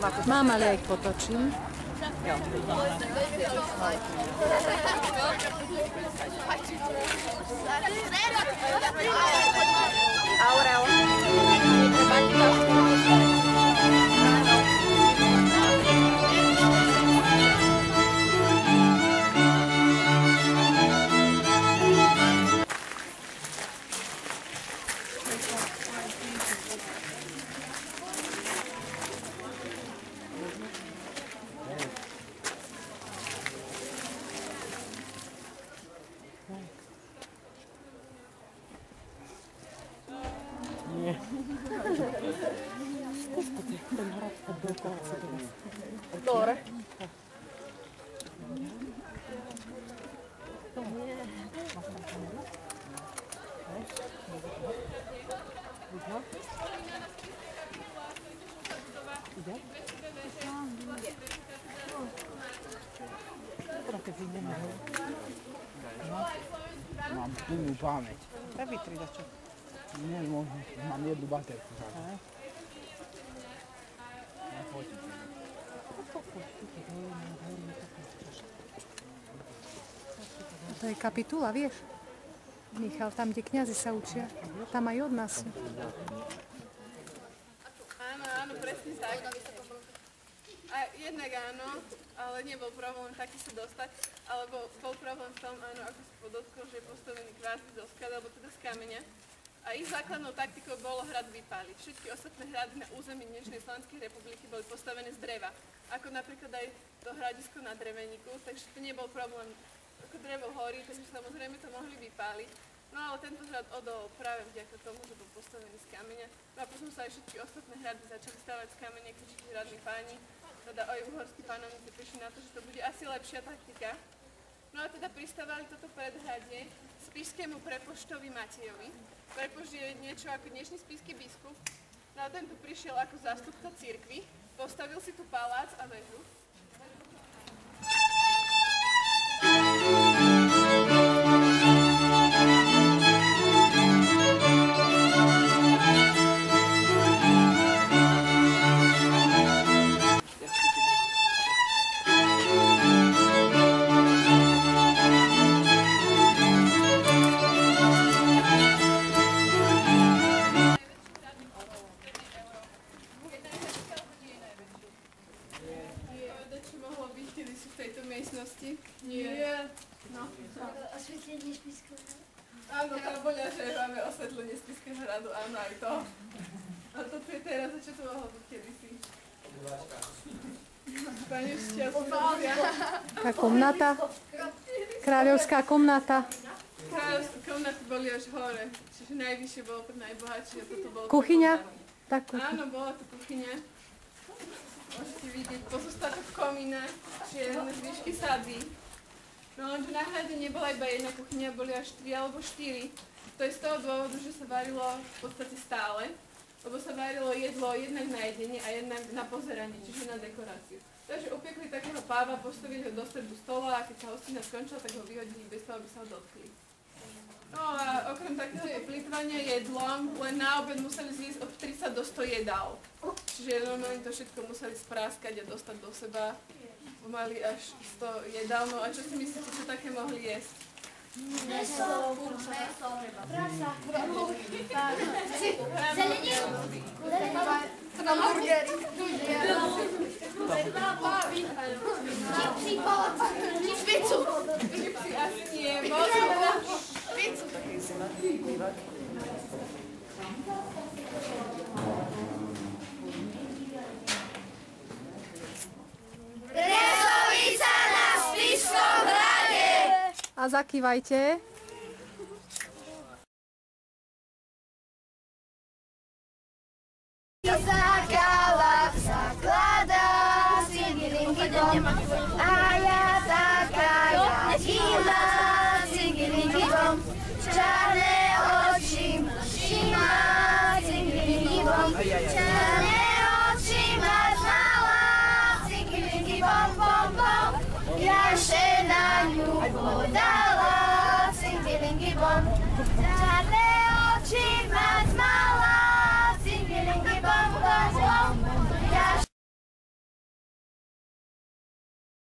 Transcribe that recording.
Mám, ale aj potočím. Aurel. Dore. Mám plnú pamäť. Tak vytri dačo. Nie, možno. Mám jednu baterku. To je kapitula, vieš? Michal, tam, kde kňazi sa učia. Tam aj od nás. Áno, presne tak. A jednak áno, ale nebol problém taký sa dostať, alebo bol problém v tom, áno, ako si podotkol, že je postavený kvázi zo skaly, alebo teda z kameňa. A ich základnou taktikou bolo hrad vypáliť. Všetky ostatné hrady na území dnešnej Slovenskej republiky boli postavené z dreva. Ako napríklad aj to hradisko na Dreveníku, takže to nebol problém. Ako drevo horí, takže samozrejme to mohli vypáliť. No ale tento hrad odol práve vďaka tomu, že bol postavený z kameňa. No a potom sa aj všetky ostatné hrady začali stavať z kameňa, keďže tí hradní páni, teda aj uhorskí pánovníci prišli na to, že to bude asi lepšia taktika. No a teda pristávali toto predhradie spišskému prepoštovi Matejovi. Prepošt je niečo ako dnešný spišský biskup. No a ten tu prišiel ako zástupca cirkvi, postavil si tu palác a väžu. Nie. No. Osvietlenie Spišského hradu? Áno, Karboľa, že máme osvetlenie Spišského hradu, áno, aj to. A to je teraz, čo to mohlo byť kedysi? Pani šťastná. Tá komnata. Kráľovská komnata. Kráľovské komnaty boli až hore, čiže najvyššie bolo pre najbohatšie a toto bolo... Kuchyňa? Tak, áno, bola to kuchyňa. Môžete vidieť pozostatok komína, čierne zvyšky sadby. No lenže na hrade nebola iba jedna kuchyňa, boli až 3 alebo 4. To je z toho dôvodu, že sa varilo v podstate stále, lebo sa varilo jedlo jednak na jedenie a jednak na pozeranie, čiže na dekoráciu. Takže upiekli takého páva, postavili ho do stredu stola a keď sa hostina skončila, tak ho vyhodili bez toho, aby sa ho dotkli. No a okrem takéhoto plýtvania jedlom, len na obed museli zjesť od 30 do 100 jedál. Čiže normálne to všetko museli spráskať a dostať do seba. Mali až 100 jedál. No a čo si myslíte, čo také mohli jesť? Meso, prasa, zeleninu, hamburgery, čipsy, pizzu. Čipsy asi nie, možno pizzu. Brezovica na Spišskom hrade. A zakývajte. Zakala zakladá singilingi-bom a ja taká jadila singilingi-bom. Čarné oči má singilingi-bom, čarné oči má znala singilingi-bom, bom, bom. Ja še na ňu podala